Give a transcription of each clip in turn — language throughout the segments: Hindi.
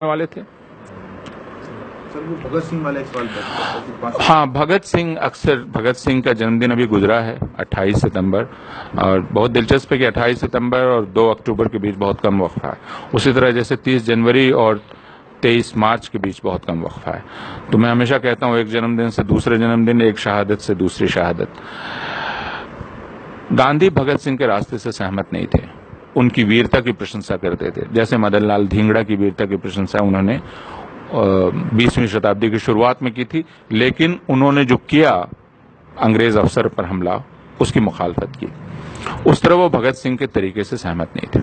वाले थे। सर वो भगत सिंह वाला एक सवाल था। हाँ, भगत सिंह का जन्मदिन अभी गुजरा है 28 सितंबर, और बहुत दिलचस्प है कि 28 सितंबर और 2 अक्टूबर के बीच बहुत कम वक्फा है। उसी तरह जैसे 30 जनवरी और 23 मार्च के बीच बहुत कम वक्फा है। तो मैं हमेशा कहता हूँ, एक जन्मदिन से दूसरे जन्मदिन, एक शहादत से दूसरी शहादत। गांधी भगत सिंह के रास्ते से सहमत नहीं थे, उनकी वीरता की प्रशंसा करते थे। जैसे मदन लाल धिंगड़ा की वीरता की प्रशंसा उन्होंने 20वीं शताब्दी की शुरुआत में की थी, लेकिन उन्होंने जो किया अंग्रेज अफसर पर हमला, उसकी मुखालफत की। उस तरह वो भगत सिंह के तरीके से सहमत नहीं थे।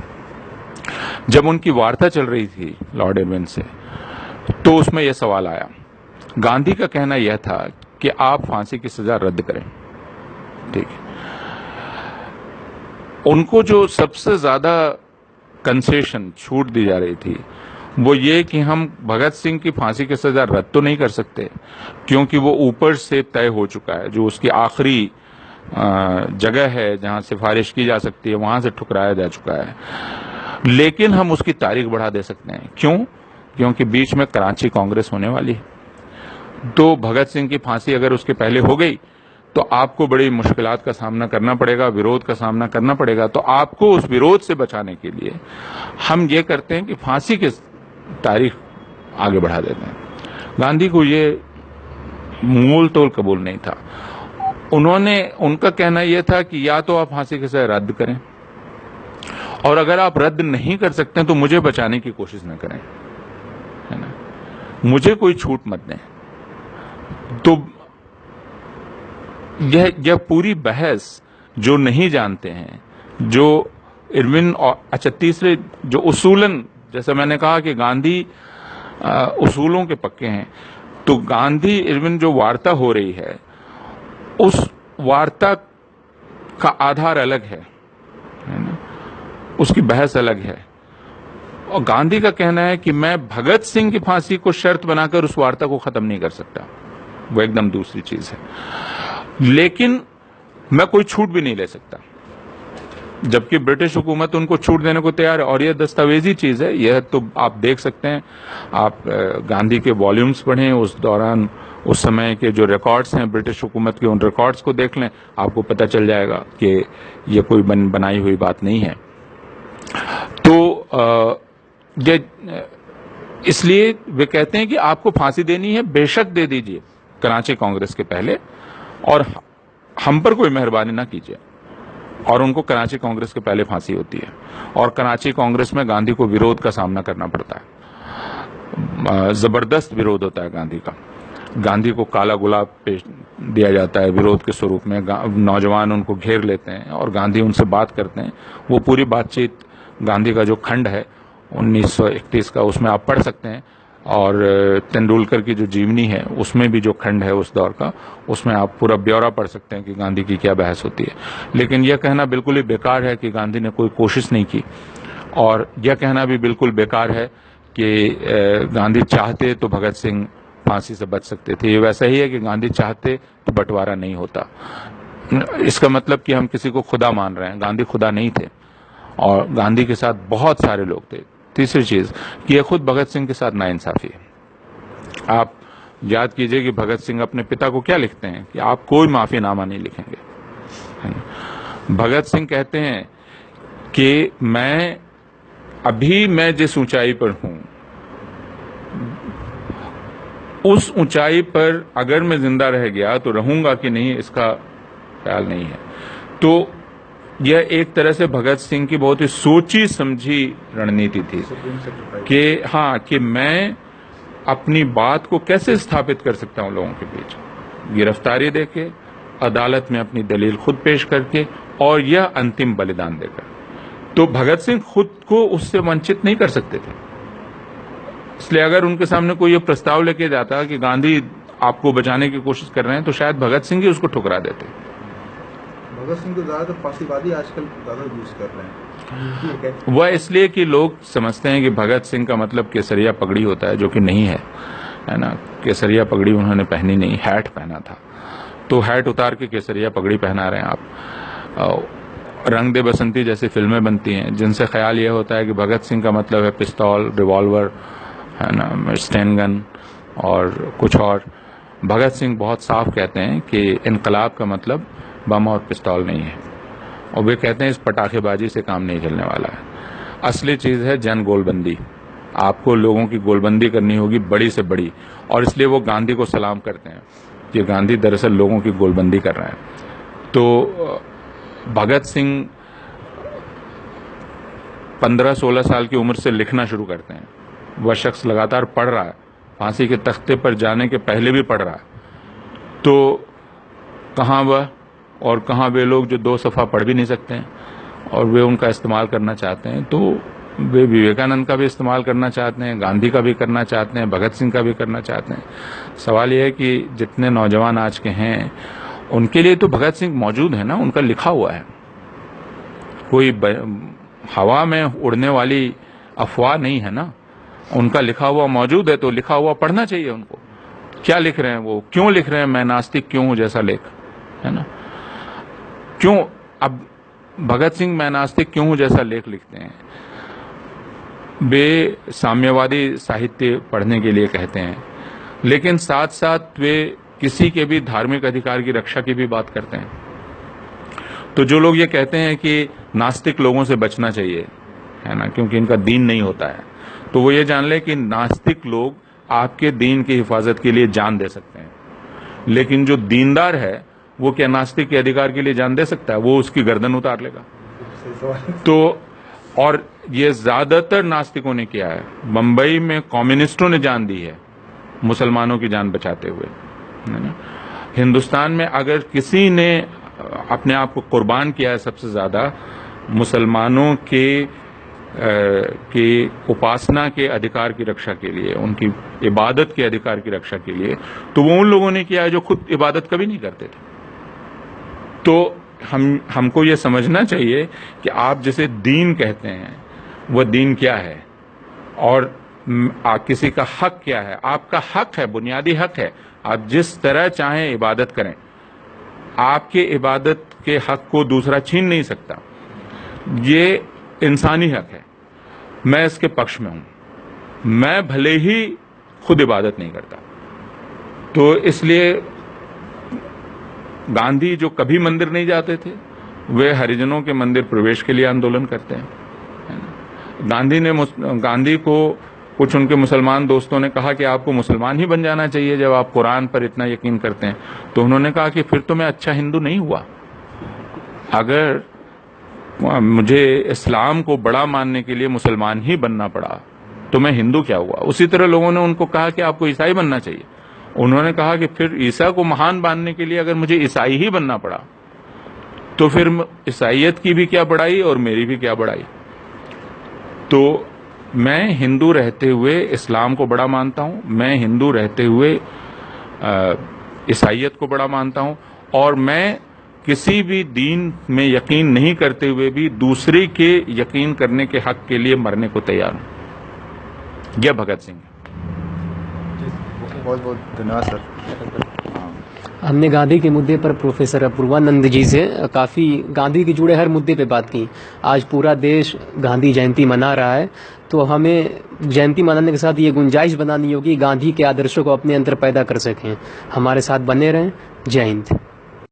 जब उनकी वार्ता चल रही थी लॉर्ड इरविन से, तो उसमें यह सवाल आया। गांधी का कहना यह था कि आप फांसी की सजा रद्द करें, ठीक है। उनको जो सबसे ज्यादा कंसेशन, छूट दी जा रही थी, वो ये कि हम भगत सिंह की फांसी की सजा रद्द तो नहीं कर सकते, क्योंकि वो ऊपर से तय हो चुका है। जो उसकी आखिरी जगह है जहां सिफारिश की जा सकती है, वहां से ठुकराया जा चुका है। लेकिन हम उसकी तारीख बढ़ा दे सकते हैं। क्यों? क्योंकि बीच में कराची कांग्रेस होने वाली है। तो भगत सिंह की फांसी अगर उसके पहले हो गई तो आपको बड़ी मुश्किलात का सामना करना पड़ेगा, विरोध का सामना करना पड़ेगा। तो आपको उस विरोध से बचाने के लिए हम ये करते हैं कि फांसी की तारीख आगे बढ़ा देते हैं। गांधी को ये मूल तौल कबूल नहीं था। उनका कहना यह था कि या तो आप फांसी की सजा रद्द करें, और अगर आप रद्द नहीं कर सकते तो मुझे बचाने की कोशिश न करें, है ना, मुझे कोई छूट मत दें। तो यह पूरी बहस जो नहीं जानते हैं, जो इरविन और तीसरे जो उसूलन, जैसे मैंने कहा कि गांधी उसूलों के पक्के हैं, तो गांधी इरविन जो वार्ता हो रही है, उस वार्ता का आधार अलग है ना, उसकी बहस अलग है। और गांधी का कहना है कि मैं भगत सिंह की फांसी को शर्त बनाकर उस वार्ता को खत्म नहीं कर सकता, वो एकदम दूसरी चीज है। लेकिन मैं कोई छूट भी नहीं ले सकता, जबकि ब्रिटिश हुकूमत उनको छूट देने को तैयार है। और यह दस्तावेजी चीज है, यह तो आप देख सकते हैं। आप गांधी के वॉल्यूम्स पढ़ें, उस दौरान उस समय के जो रिकॉर्ड्स हैं ब्रिटिश हुकूमत के, उन रिकॉर्ड्स को देख लें, आपको पता चल जाएगा कि यह कोई बनाई हुई बात नहीं है। तो ये इसलिए वे कहते हैं कि आपको फांसी देनी है, बेशक दे दीजिए कराची कांग्रेस के पहले, और हम पर कोई मेहरबानी ना कीजिए। और उनको कराची कांग्रेस के पहले फांसी होती है, और कराची कांग्रेस में गांधी को विरोध का सामना करना पड़ता है। जबरदस्त विरोध होता है गांधी का। गांधी को काला गुलाब पेश दिया जाता है विरोध के स्वरूप में। नौजवान उनको घेर लेते हैं और गांधी उनसे बात करते हैं। वो पूरी बातचीत, गांधी का जो खंड है 1931 का, उसमें आप पढ़ सकते हैं। और तेंदुलकर की जो जीवनी है, उसमें भी जो खंड है उस दौर का, उसमें आप पूरा ब्यौरा पढ़ सकते हैं कि गांधी की क्या बहस होती है। लेकिन यह कहना बिल्कुल ही बेकार है कि गांधी ने कोई कोशिश नहीं की, और यह कहना भी बिल्कुल बेकार है कि गांधी चाहते तो भगत सिंह फांसी से बच सकते थे। ये वैसा ही है कि गांधी चाहते तो बंटवारा नहीं होता। इसका मतलब कि हम किसी को खुदा मान रहे हैं। गांधी खुदा नहीं थे, और गांधी के साथ बहुत सारे लोग थे। तीसरी चीज कि यह खुद भगत सिंह के साथ नाइंसाफी है। आप याद कीजिए कि भगत सिंह अपने पिता को क्या लिखते हैं कि आप कोई माफीनामा नहीं लिखेंगे, है ना? भगत सिंह कहते हैं कि मैं जिस ऊंचाई पर हूं, उस ऊंचाई पर अगर मैं जिंदा रह गया तो रहूंगा कि नहीं, इसका ख्याल नहीं है। तो यह एक तरह से भगत सिंह की बहुत ही सोची समझी रणनीति थी कि मैं अपनी बात को कैसे स्थापित कर सकता हूं लोगों के बीच, गिरफ्तारी देके, अदालत में अपनी दलील खुद पेश करके, और यह अंतिम बलिदान देकर। तो भगत सिंह खुद को उससे वंचित नहीं कर सकते थे। इसलिए अगर उनके सामने कोई ये प्रस्ताव लेके जाता कि गांधी आपको बचाने की कोशिश कर रहे हैं, तो शायद भगत सिंह ही उसको ठुकरा देते। भगत सिंह को ज्यादातर फांसीवादी आजकल ज्यादा यूज कर रहे हैं। वह इसलिए कि लोग समझते हैं कि भगत सिंह का मतलब केसरिया पगड़ी होता है, जो कि नहीं है ना। केसरिया पगड़ी उन्होंने पहनी नहीं, हैट पहना था। तो हैट उतार के केसरिया पगड़ी पहना रहे हैं आप। रंग दे बसंती जैसी फिल्में बनती हैं जिनसे ख्याल यह होता है कि भगत सिंह का मतलब है पिस्तौल, रिवॉल्वर, है ना, स्टेन गन और कुछ और। भगत सिंह बहुत साफ कहते हैं कि इनकलाब का मतलब बम और पिस्तौल नहीं है, और वे कहते हैं इस पटाखेबाजी से काम नहीं चलने वाला है। असली चीज है जन गोलबंदी। आपको लोगों की गोलबंदी करनी होगी बड़ी से बड़ी, और इसलिए वो गांधी को सलाम करते हैं कि गांधी दरअसल लोगों की गोलबंदी कर रहे हैं। तो भगत सिंह 15-16 साल की उम्र से लिखना शुरू करते हैं। वह शख्स लगातार पढ़ रहा है, फांसी के तख्ते पर जाने के पहले भी पढ़ रहा है। तो कहाँ वह और कहाँ वे लोग जो 2 सफ़ा पढ़ भी नहीं सकते हैं और वे उनका इस्तेमाल करना चाहते हैं। तो वे विवेकानंद का भी इस्तेमाल करना चाहते हैं, गांधी का भी करना चाहते हैं, भगत सिंह का भी करना चाहते हैं। सवाल यह है कि जितने नौजवान आज के हैं उनके लिए तो भगत सिंह मौजूद है ना, उनका लिखा हुआ है। कोई हवा में उड़ने वाली अफवाह नहीं है ना, उनका लिखा हुआ मौजूद है। तो लिखा हुआ पढ़ना चाहिए उनको। क्या लिख रहे हैं वो, क्यों लिख रहे हैं मैं नास्तिक क्यों हूं जैसा लेख, है ना। क्यों अब भगत सिंह मैं नास्तिक क्यों हूं जैसा लेख लिखते हैं। वे साम्यवादी साहित्य पढ़ने के लिए कहते हैं, लेकिन साथ साथ वे किसी के भी धार्मिक अधिकार की रक्षा की भी बात करते हैं। तो जो लोग ये कहते हैं कि नास्तिक लोगों से बचना चाहिए, है ना, क्योंकि इनका दीन नहीं होता है, तो वो ये जान ले कि नास्तिक लोग आपके दीन की हिफाजत के लिए जान दे सकते हैं, लेकिन जो दीनदार है वो क्या नास्तिक के अधिकार के लिए जान दे सकता है? वो उसकी गर्दन उतार लेगा। तो और ये ज्यादातर नास्तिकों ने किया है। बंबई में कम्युनिस्टों ने जान दी है मुसलमानों की जान बचाते हुए, है ना। हिंदुस्तान में अगर किसी ने अपने आप को कुर्बान किया है सबसे ज्यादा मुसलमानों के उपासना के अधिकार की रक्षा के लिए, उनकी इबादत के अधिकार की रक्षा के लिए, तो वो उन लोगों ने किया है जो खुद इबादत कभी नहीं करते थे। तो हमको ये समझना चाहिए कि आप जिसे दीन कहते हैं वह दीन क्या है और किसी का हक क्या है। आपका हक है, बुनियादी हक है, आप जिस तरह चाहें इबादत करें। आपके इबादत के हक को दूसरा छीन नहीं सकता। ये इंसानी हक है, मैं इसके पक्ष में हूं। मैं भले ही खुद इबादत नहीं करता, तो इसलिए गांधी जो कभी मंदिर नहीं जाते थे वे हरिजनों के मंदिर प्रवेश के लिए आंदोलन करते हैं। गांधी को कुछ उनके मुसलमान दोस्तों ने कहा कि आपको मुसलमान ही बन जाना चाहिए जब आप कुरान पर इतना यकीन करते हैं। तो उन्होंने कहा कि फिर तो मैं अच्छा हिंदू नहीं हुआ। अगर मुझे इस्लाम को बड़ा मानने के लिए मुसलमान ही बनना पड़ा तो मैं हिंदू क्या हुआ। उसी तरह लोगों ने उनको कहा कि आपको ईसाई बनना चाहिए। उन्होंने कहा कि फिर ईसा को महान मानने के लिए अगर मुझे ईसाई ही बनना पड़ा तो फिर ईसाइयत की भी क्या बड़ाई और मेरी भी क्या बड़ाई। तो मैं हिंदू रहते हुए इस्लाम को बड़ा मानता हूं, मैं हिंदू रहते हुए ईसाइयत को बड़ा मानता हूं, और मैं किसी भी दीन में यकीन नहीं करते हुए भी दूसरे के यकीन करने के हक के लिए मरने को तैयार हूं। यह भगत सिंह। बहुत बहुत धन्यवाद सर। हमने गांधी के मुद्दे पर प्रोफेसर अपूर्वानंद जी से काफ़ी गांधी के जुड़े हर मुद्दे पे बात की। आज पूरा देश गांधी जयंती मना रहा है, तो हमें जयंती मनाने के साथ ये गुंजाइश बनानी होगी गांधी के आदर्शों को अपने अंदर पैदा कर सकें। हमारे साथ बने रहें। जय हिंद।